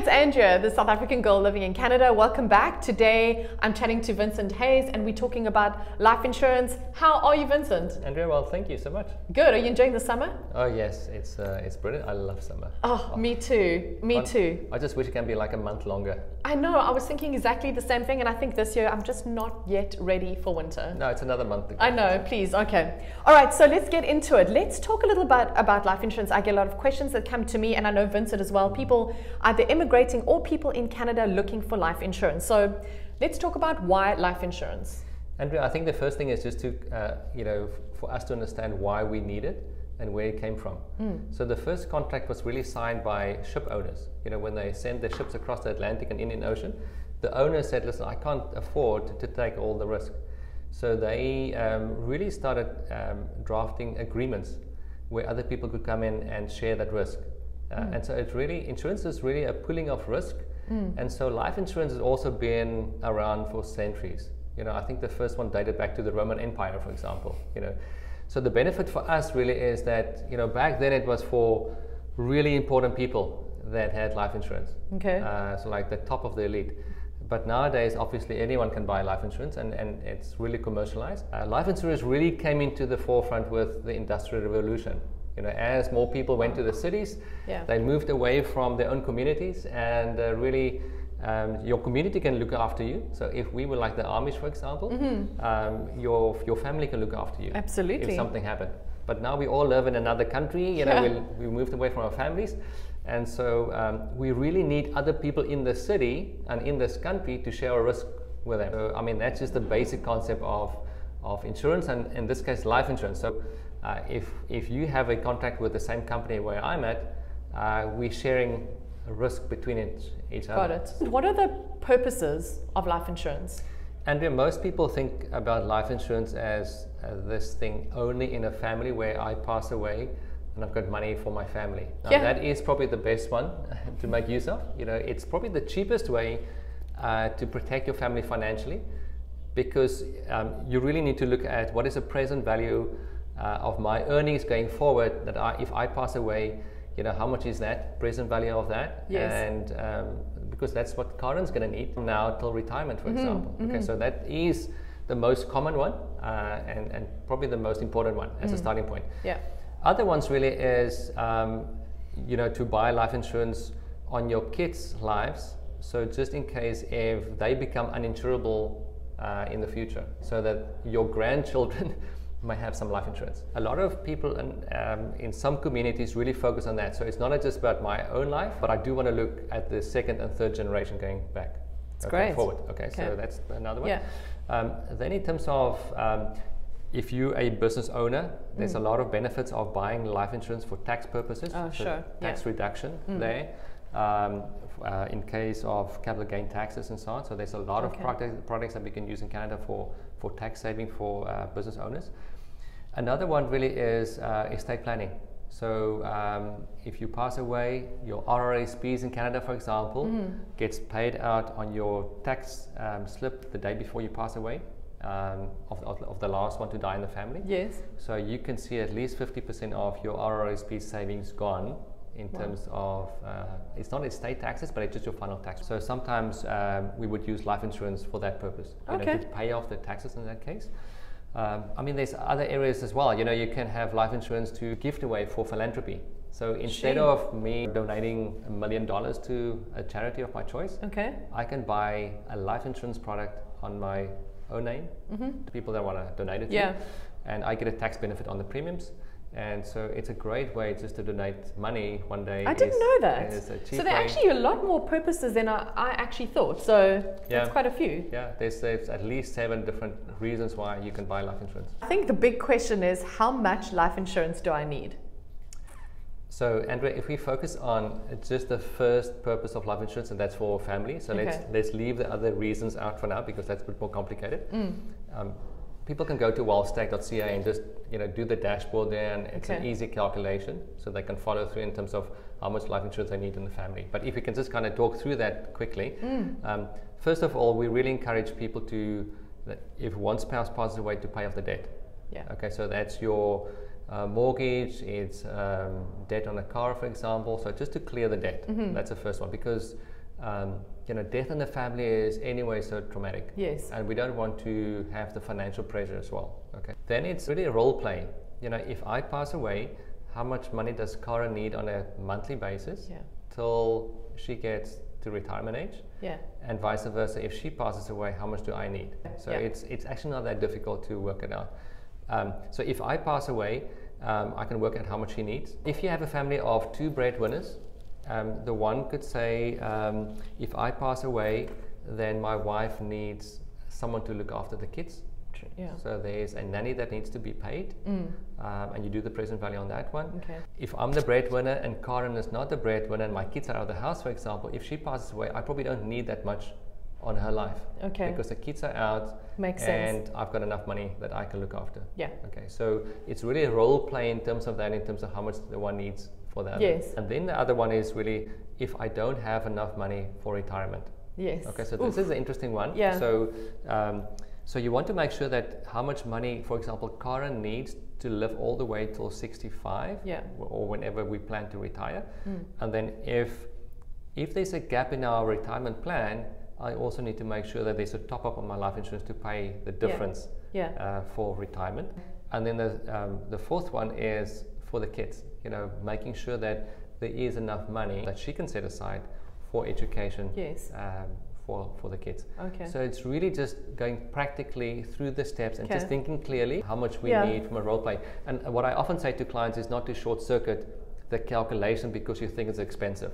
it's Andrea, the South African girl living in Canada. Welcome back. Today I'm chatting to Vincent Heys and we're talking about life insurance. How are you, Vincent? Andrea, well, thank you so much. Good. Are you enjoying the summer? Oh yes, it's brilliant. I love summer. Oh, me too. Me too. I just wish it can be like a month longer. I know. I was thinking exactly the same thing, and I think this year I'm just not yet ready for winter. No, it's another month ago. I know. Please. Okay. All right. So let's get into it. Let's talk a little bit about life insurance. I get a lot of questions that come to me, and I know Vincent as well. People either immigrating or people in Canada looking for life insurance. So let's talk about why life insurance. Andrea, I think the first thing is just to, for us to understand why we need it and where it came from. So the first contract was really signed by ship owners. When they send their ships across the Atlantic and Indian Ocean, the owner said, listen, I can't afford to take all the risk. So they really started drafting agreements where other people could come in and share that risk. And so insurance is really a pooling of risk. And so life insurance has also been around for centuries. I think the first one dated back to the Roman Empire, for example. So the benefit for us really is that, back then it was for really important people that had life insurance. Okay. So like the top of the elite. But nowadays, obviously, anyone can buy life insurance and it's really commercialized. Life insurance really came into the forefront with the Industrial Revolution. As more people went to the cities, they moved away from their own communities and really your community can look after you. So if we were like the Amish, for example, your family can look after you. Absolutely. If something happened. But now we all live in another country, we moved away from our families. And so we really need other people in the city and in this country to share a risk with them. So, I mean, that's just the basic concept of insurance, and in this case, life insurance. So if you have a contract with the same company where I'm at, we're sharing a risk between each other. Got it. What are the purposes of life insurance? Andrea, most people think about life insurance as this thing only in a family where I pass away and I've got money for my family. Now, that is probably the best one to make use of. It's probably the cheapest way to protect your family financially, because you really need to look at what is the present value of my earnings going forward, that if I pass away, how much is that present value of that? Yes. And because that's what Karen's going to need from now till retirement, for example. Okay, so that is the most common one and probably the most important one as a starting point. Yeah. Other ones really is, to buy life insurance on your kids' lives. So just in case if they become uninsurable in the future, so that your grandchildren might have some life insurance. A lot of people in some communities really focus on that. So it's not just about my own life, but I do want to look at the second and third generation going back. That's great. Forward. Okay, so that's another one. Yeah. Then in terms of if you're a business owner, there's a lot of benefits of buying life insurance for tax purposes. Oh, so sure. Tax reduction there. In case of capital gain taxes and so on. So there's a lot of products that we can use in Canada for tax saving for business owners. Another one really is estate planning. So if you pass away, your RRSPs in Canada, for example, gets paid out on your tax slip the day before you pass away. Of the last one to die in the family. Yes. So you can see at least 50% of your RRSP savings gone in terms of, it's not estate taxes, but it's just your final tax. So sometimes we would use life insurance for that purpose, to pay off the taxes in that case. I mean, there's other areas as well. You can have life insurance to gift away for philanthropy. So instead of me donating $1 million to a charity of my choice, I can buy a life insurance product on my own name to people that want to donate it to, and I get a tax benefit on the premiums. And so it's a great way just to donate money one day. I didn't know that. So there are actually a lot more purposes than I actually thought. So that's quite a few. Yeah, there's at least 7 different reasons why you can buy life insurance. I think the big question is, how much life insurance do I need? So Andrea, if we focus on just the first purpose of life insurance, and that's for family, so let's leave the other reasons out for now, because that's a bit more complicated. People can go to wellstack.ca and just do the dashboard there, and it's an easy calculation, so they can follow through in terms of how much life insurance they need in the family. But if we can just kind of talk through that quickly, first of all, we really encourage people to, if one spouse passes away, to pay off the debt. Okay, so that's your mortgage, it's debt on a car, for example. So just to clear the debt, that's the first one, because death in the family is anyway so traumatic. Yes. And we don't want to have the financial pressure as well. Okay. Then it's really a role play. If I pass away, how much money does Cara need on a monthly basis till she gets to retirement age? Yeah. And vice versa, if she passes away, how much do I need? So it's actually not that difficult to work it out. So if I pass away, I can work out how much she needs. If you have a family of 2 breadwinners, the one could say, if I pass away, then my wife needs someone to look after the kids. Yeah. So there's a nanny that needs to be paid, and you do the present value on that one. Okay. If I'm the breadwinner and Karen is not the breadwinner and my kids are out of the house, for example, if she passes away, I probably don't need that much on her life. Okay. Because the kids are out. Makes and sense. I've got enough money that I can look after. Yeah. Okay. So it's really a role play in terms of that, in terms of how much the one needs for the other. Yes. And then the other one is really if I don't have enough money for retirement. Yes. Okay. So this is an interesting one. Yeah. So you want to make sure that how much money, for example, Karen needs to live all the way till 65, or whenever we plan to retire. And then if there's a gap in our retirement plan, I also need to make sure that there's a top up on my life insurance to pay the difference for retirement. And then the fourth one is for the kids, making sure that there is enough money that she can set aside for education. Yes. For the kids. Okay. So it's really just going practically through the steps and just thinking clearly how much we need from a role play. And what I often say to clients is not to short circuit the calculation because you think it's expensive.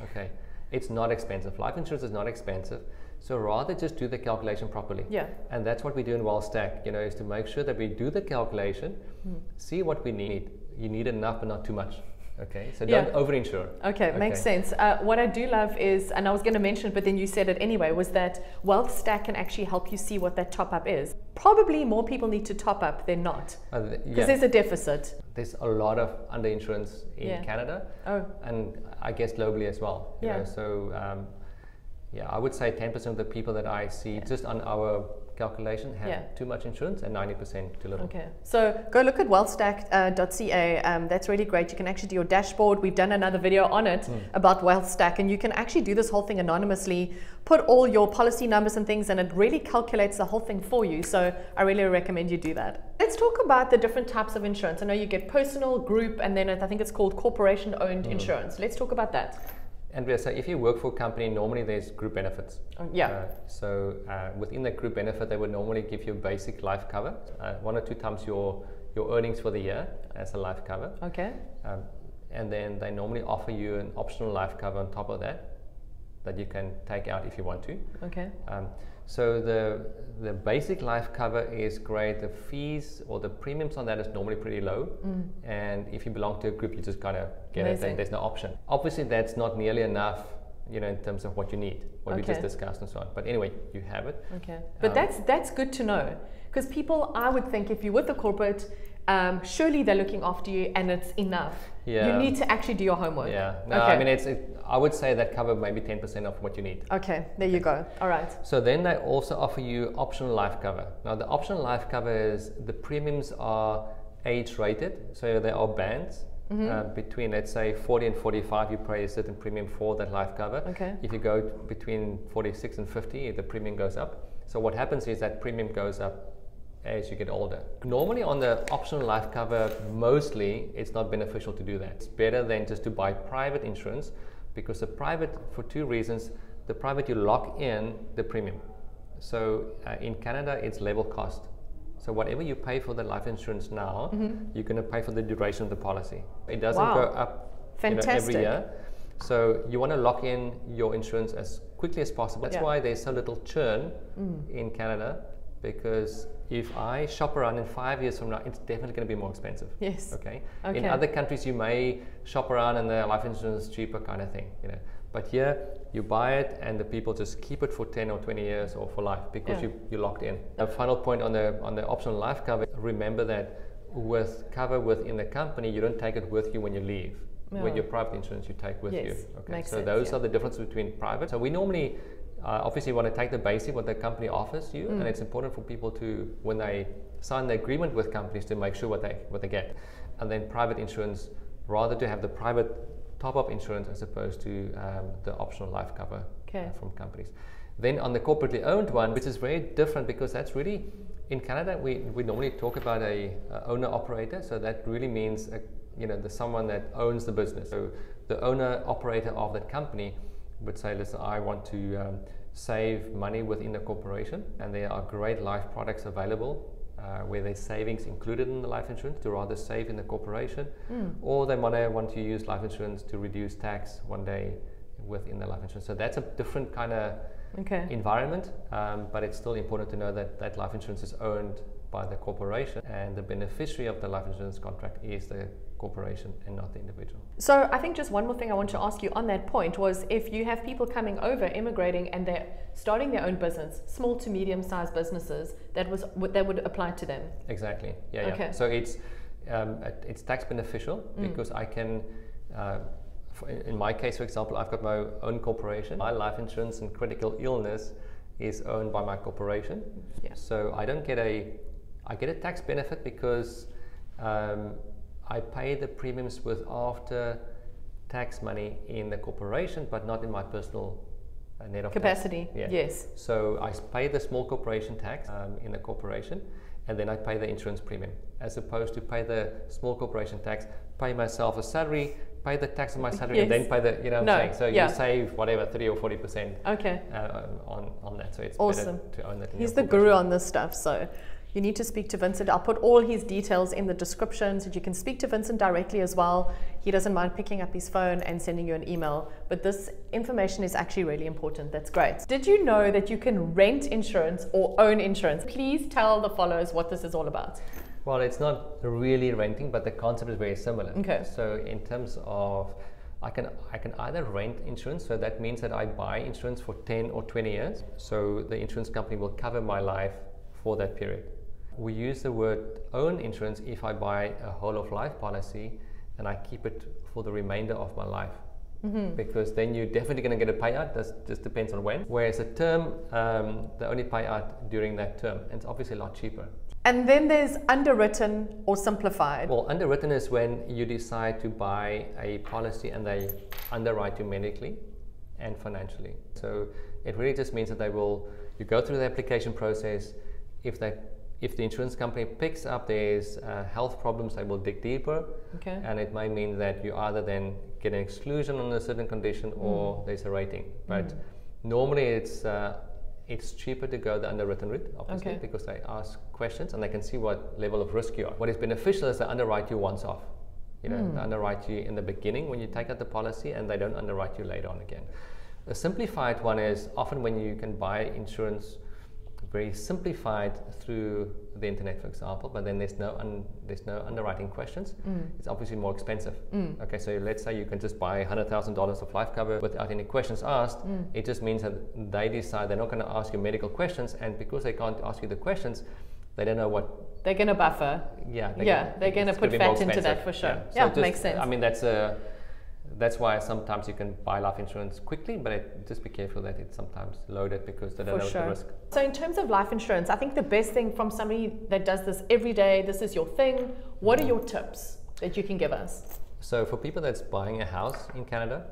Okay. It's not expensive. Life insurance is not expensive. So rather just do the calculation properly. Yeah. And that's what we do in WealthStack, is to make sure that we do the calculation, see what we need. You need enough but not too much. Okay, so don't over-insure. Okay, makes sense. What I do love is, and I was going to mention it, but then you said it anyway, was that WealthStack can actually help you see what that top-up is. Probably more people need to top up than not, because there's a deficit. There's a lot of under-insurance in Canada, and I guess globally as well. You know, so I would say 10% of the people that I see just on our calculation have too much insurance and 90% too little. Okay, so go look at wealthstack.ca. That's really great. You can actually do your dashboard. We've done another video on it about WealthStack, and you can actually do this whole thing anonymously, put all your policy numbers and things, and it really calculates the whole thing for you. So I really recommend you do that. Let's talk about the different types of insurance. I know you get personal, group, and then I think it's called corporation-owned insurance. Let's talk about that. Andrea, so if you work for a company, normally there's group benefits. So within that group benefit, they would normally give you basic life cover, 1 or 2 times your earnings for the year as a life cover. Okay. And then they normally offer you an optional life cover on top of that you can take out if you want to. Okay. So the basic life cover is great. The fees or the premiums on that is normally pretty low. And if you belong to a group, you just kind of get it. There's no option. Obviously, that's not nearly enough, in terms of what you need, what we just discussed and so on. But anyway, you have it. Okay. But that's good to know, because people, I would think, if you're with the corporate, surely they're looking after you and it's enough. You need to actually do your homework. I mean, I would say that cover maybe 10% of what you need. Okay, there you go. All right. So then they also offer you optional life cover. Now the optional life cover is the premiums are age rated, so there are bands. Between, let's say, 40 and 45, you pay a certain premium for that life cover. Okay. If you go between 46 and 50, the premium goes up. So what happens is that premium goes up as you get older. Normally on the optional life cover, mostly it's not beneficial to do that. It's better than just to buy private insurance, because the private, for 2 reasons, the private you lock in the premium. So in Canada, it's level cost. So whatever you pay for the life insurance now, you're going to pay for the duration of the policy. It doesn't go up every year. So you want to lock in your insurance as quickly as possible. That's why there's so little churn in Canada, because if I shop around in 5 years from now, it's definitely going to be more expensive. Yes. Okay. In other countries, you may shop around and the life insurance is cheaper, kind of thing. But here, you buy it and the people just keep it for 10 or 20 years or for life, because you're locked in. A final point on the optional life cover: remember that with cover within the company, you don't take it with you when you leave. With your private insurance, you take with you. Okay. So those are the differences between private. So we normally obviously want to take the basic, what the company offers you, and it's important for people to, when they sign the agreement with companies, to make sure what they get. And then private insurance, rather to have the private top-up insurance as opposed to the optional life cover from companies. Then on the corporately owned one, which is very different because that's really, in Canada, we normally talk about a owner-operator. So that really means, someone that owns the business. So the owner-operator of that company would say, listen, I want to save money within the corporation, and there are great life products available where there's savings included in the life insurance to rather save in the corporation, or they want to use life insurance to reduce tax one day within the life insurance. So that's a different kind of environment, but it's still important to know that life insurance is owned by the corporation, and the beneficiary of the life insurance contract is the corporation and not the individual. So I think just one more thing I want to ask you on that point was, if you have people coming over, immigrating, and they're starting their own business, small to medium-sized businesses, that would apply to them. Exactly. Yeah. So it's tax beneficial because I can. In my case, for example, I've got my own corporation. My life insurance and critical illness is owned by my corporation. Yeah. So I get a tax benefit because I pay the premiums with after tax money in the corporation, but not in my personal net of capacity. Yeah. Yes. So I pay the small corporation tax in the corporation, and then I pay the insurance premium, as opposed to pay the small corporation tax, pay myself a salary, pay the tax on my salary, and then pay the, what I'm saying. So you save whatever, 30 or 40% on that. So it's awesome. Better to own that. He's the guru on this stuff. So you need to speak to Vincent. I'll put all his details in the description so you can speak to Vincent directly as well. He doesn't mind picking up his phone and sending you an email. But this information is actually really important. That's great. Did you know that you can rent insurance or own insurance? Please tell the followers what this is all about. Well, it's not really renting, but the concept is very similar. Okay. So in terms of, I can either rent insurance, so that means that I buy insurance for 10 or 20 years. So the insurance company will cover my life for that period. We use the word own insurance if I buy a whole of life policy and I keep it for the remainder of my life. Because then you're definitely going to get a payout. That just depends on when. Whereas a term, they only pay out during that term, and it's obviously a lot cheaper. And then there's underwritten or simplified. Well, underwritten is when you decide to buy a policy and they underwrite you medically and financially. So it really just means that you go through the application process. If the insurance company picks up there's health problems, they will dig deeper. Okay. And it might mean that you either then get an exclusion on a certain condition or there's a rating. But normally it's cheaper to go the underwritten route, obviously, because they ask questions and they can see what level of risk you are. What is beneficial is they underwrite you once off. They underwrite you in the beginning when you take out the policy, and they don't underwrite you later on again. A simplified one is often when you can buy insurance very simplified through the internet, for example, but then there's no underwriting questions. It's obviously more expensive. Okay, so let's say you can just buy $100,000 of life cover without any questions asked. It just means that they decide they're not going to ask you medical questions, and because they can't ask you the questions, they don't know what they're going to buffer. Yeah, they're going to put fat into that for sure. Yeah, so makes sense. I mean, that's why sometimes you can buy life insurance quickly, but just be careful that it's sometimes loaded because they don't know the risk. So in terms of life insurance, I think the best thing from somebody that does this every day, this is your thing, what are your tips that you can give us? So for people that's buying a house in Canada,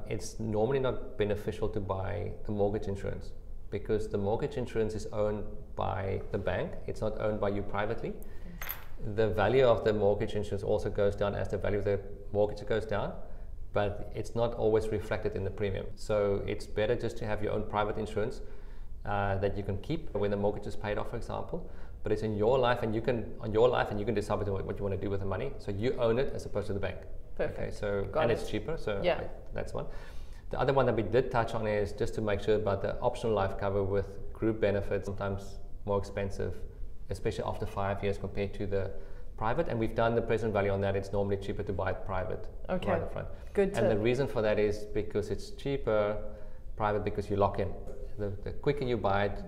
it's normally not beneficial to buy the mortgage insurance because the mortgage insurance is owned by the bank. It's not owned by you privately. The value of the mortgage insurance also goes down as the value of the mortgage goes down, but it's not always reflected in the premium. So it's better just to have your own private insurance that you can keep when the mortgage is paid off, for example. But it's in your life, and you can decide what you want to do with the money. So you own it as opposed to the bank. Perfect. Okay, so it's cheaper. So yeah, that's one. The other one that we did touch on is just to make sure about the optional life cover with group benefits, sometimes more expensive, especially after 5 years compared to the private. And we've done the present value on that. It's normally cheaper to buy it private right up front. Good. And the reason for that is because it's cheaper private because you lock in. The quicker you buy it,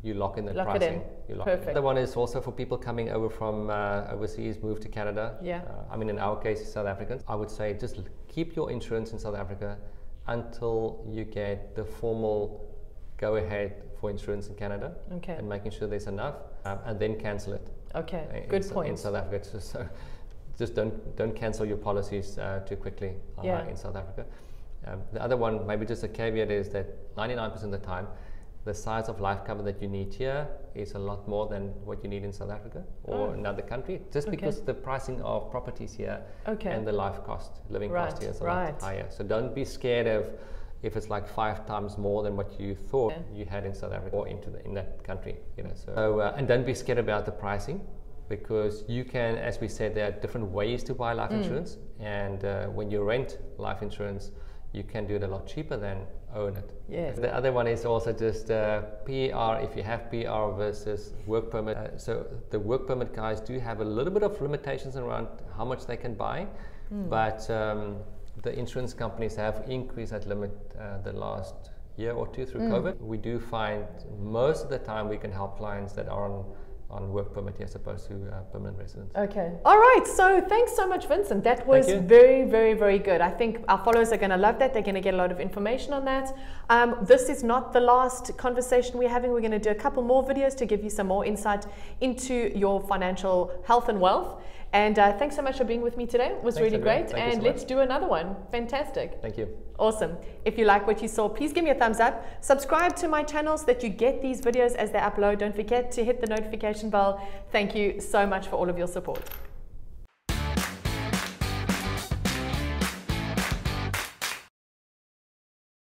you lock in the pricing. Perfect. The one is also for people coming over from overseas, move to Canada. Yeah. In our case, South Africans. I would say just keep your insurance in South Africa until you get the formal go-ahead for insurance in Canada. Okay. And making sure there's enough, and then cancel it. Okay. Good point. In South Africa, just don't cancel your policies too quickly in South Africa. The other one, maybe just a caveat, is that 99% of the time, the size of life cover that you need here is a lot more than what you need in South Africa or another country, just because the pricing of properties here and the life cost, living cost here is a lot higher. So don't be scared of if it's like 5 times more than what you thought you had in South Africa or in that country, you know. So and don't be scared about the pricing, because you can, as we said, there are different ways to buy life insurance, and when you rent life insurance, you can do it a lot cheaper than own it. Yes. The other one is also just PER, if you have PER versus work permit. So the work permit guys do have a little bit of limitations around how much they can buy, but the insurance companies have increased that limit the last year or two through COVID. We do find most of the time we can help clients that are on work permit as opposed to permanent residence. Okay. All right. So thanks so much, Vincent. That was very, very, very good. I think our followers are going to love that. They're going to get a lot of information on that. This is not the last conversation we're having. We're going to do a couple more videos to give you some more insight into your financial health and wealth. And thanks so much for being with me today. It was really great. And let's do another one. Fantastic. Thank you. Awesome. If you like what you saw, please give me a thumbs up. Subscribe to my channel so that you get these videos as they upload. Don't forget to hit the notification bell. Thank you so much for all of your support.